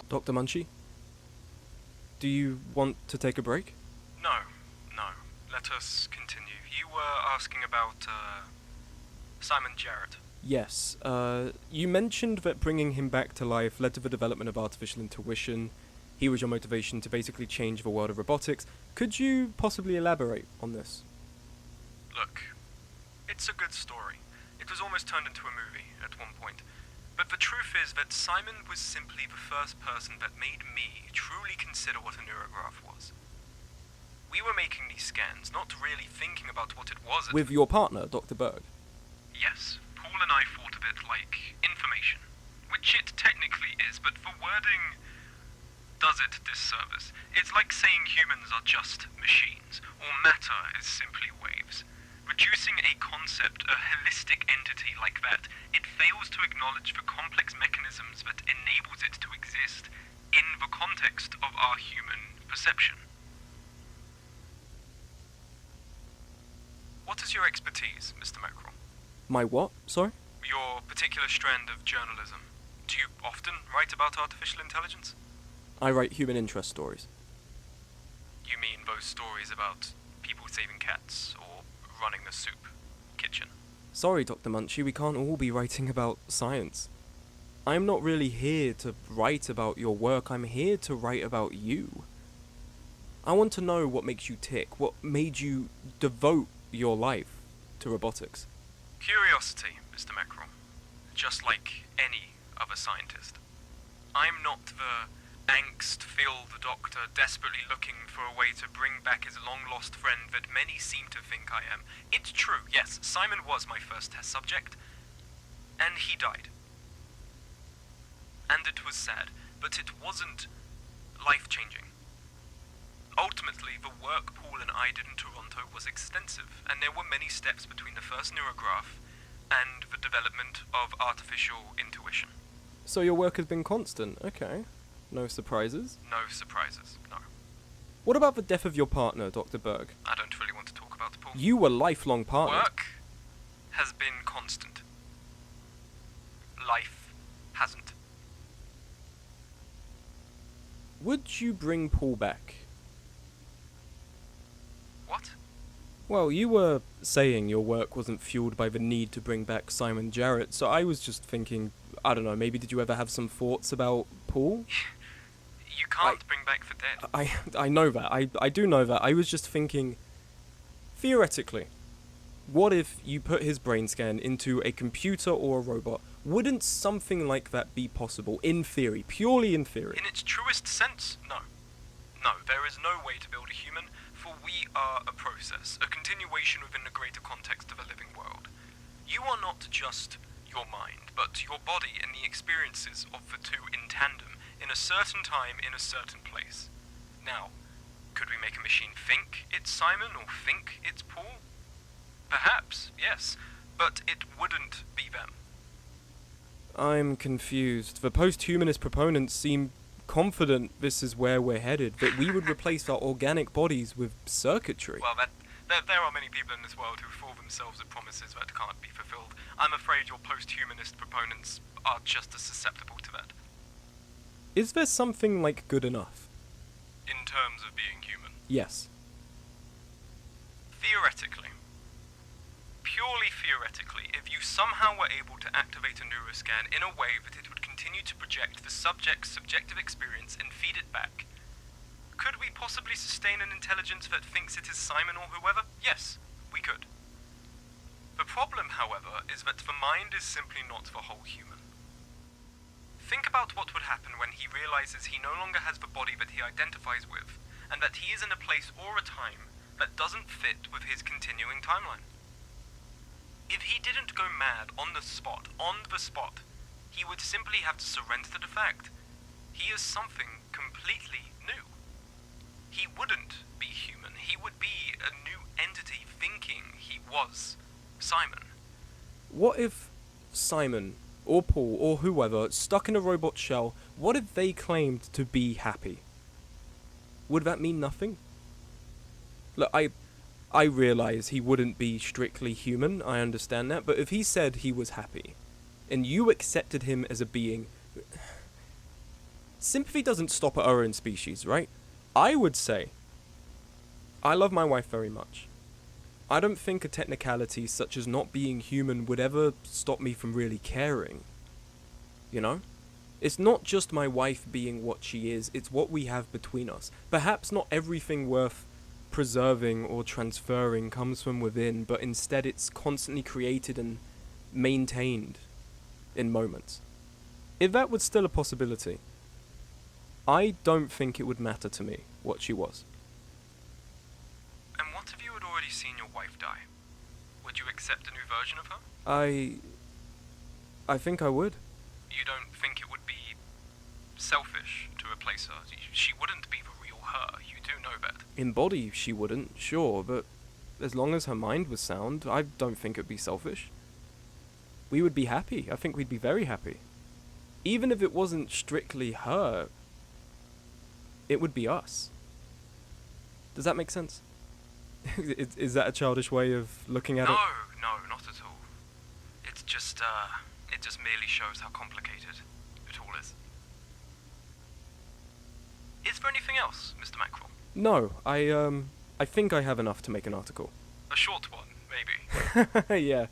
Dr. Munshi? Do you want to take a break? No. Let us continue. You were asking about, Simon Jarrett. Yes, you mentioned that bringing him back to life led to the development of artificial intuition. He was your motivation to basically change the world of robotics. Could you possibly elaborate on this? Look, it's a good story. It was almost turned into a movie at one point. But the truth is that Simon was simply the first person that made me truly consider what a neurograph was. We were making these scans, not really thinking about what it was. With your partner, Dr. Berg? Yes, Paul and I thought of it like information, which it technically is, but the wording does it disservice. It's like saying humans are just machines, or matter is simply waves. Reducing a concept, a holistic entity like that, it fails to acknowledge the complex mechanisms that enables it to exist in the context of our human perception. What is your expertise, Mr. Mackerel? My what? Sorry? Your particular strand of journalism. Do you often write about artificial intelligence? I write human interest stories. You mean those stories about people saving cats or running the soup kitchen? Sorry, Dr. Munshi, we can't all be writing about science. I'm not really here to write about your work, I'm here to write about you. I want to know what makes you tick, what made you devote your life to robotics. Curiosity, Mr. Mackerel. Just like any other scientist. I'm not the angst-filled doctor desperately looking for a way to bring back his long-lost friend that many seem to think I am. It's true, yes, Simon was my first test subject, and he died. And it was sad, but it wasn't life-changing. Ultimately, the work Paul and I did in Toronto was extensive, and there were many steps between the first neurograph and the development of artificial intuition. So your work has been constant, okay. No surprises? No surprises, no. What about the death of your partner, Dr. Berg? I don't really want to talk about Paul. You were lifelong partners. Work has been constant. Life hasn't. Would you bring Paul back? What? Well, you were saying your work wasn't fueled by the need to bring back Simon Jarrett, so I was just thinking, I don't know, maybe did you ever have some thoughts about Paul? You can't bring back the dead. I know that. I do know that. I was just thinking, theoretically, what if you put his brain scan into a computer or a robot? Wouldn't something like that be possible, in theory, purely in theory? In its truest sense, no. No, there is no way to build a human, for we are a process, a continuation within the greater context of a living world. You are not just your mind, but your body and the experiences of the two in tandem, in a certain time, in a certain place. Now, could we make a machine think it's Simon or think it's Paul? Perhaps, yes, but it wouldn't be them. I'm confused. The post-humanist proponents seem confident this is where we're headed, that we would replace our organic bodies with circuitry. Well, there are many people in this world who fool themselves with promises that can't be fulfilled. I'm afraid your post-humanist proponents are just as susceptible to that. Is there something like good enough? In terms of being human? Yes. Theoretically. Purely theoretically, if you somehow were able to activate a neuroscan in a way that it would continue to project the subject's subjective experience and feed it back, could we possibly sustain an intelligence that thinks it is Simon or whoever? Yes, we could. The problem, however, is that the mind is simply not the whole human. Think about what would happen when he realizes he no longer has the body that he identifies with, and that he is in a place or a time that doesn't fit with his continuing timeline. If he didn't go mad on the spot, he would simply have to surrender to the fact he is something completely new. He wouldn't be human. He would be a new entity thinking he was Simon. What if Simon, or Paul, or whoever, stuck in a robot shell, what if they claimed to be happy? Would that mean nothing? Look, I realise he wouldn't be strictly human, I understand that, but if he said he was happy, and you accepted him as a being. Sympathy doesn't stop at our own species, right? I would say, I love my wife very much. I don't think a technicality such as not being human would ever stop me from really caring. You know? It's not just my wife being what she is, it's what we have between us. Perhaps not everything worth preserving or transferring comes from within, but instead it's constantly created and maintained in moments. If that was still a possibility, I don't think it would matter to me what she was. And what if you had already seen your wife die? Would you accept a new version of her? I think I would. You don't think it would be selfish to replace her? She wouldn't be the real her, you do know that. In body, she wouldn't, sure, but as long as her mind was sound, I don't think it'd be selfish. We would be happy. I think we'd be very happy. Even if it wasn't strictly her, it would be us. Does that make sense? Is that a childish way of looking at it? No, not at all. It's just, it just merely shows how complicated it all is. Is there anything else, Mr. Mackerel? No, I think I have enough to make an article. A short one, maybe. Yeah.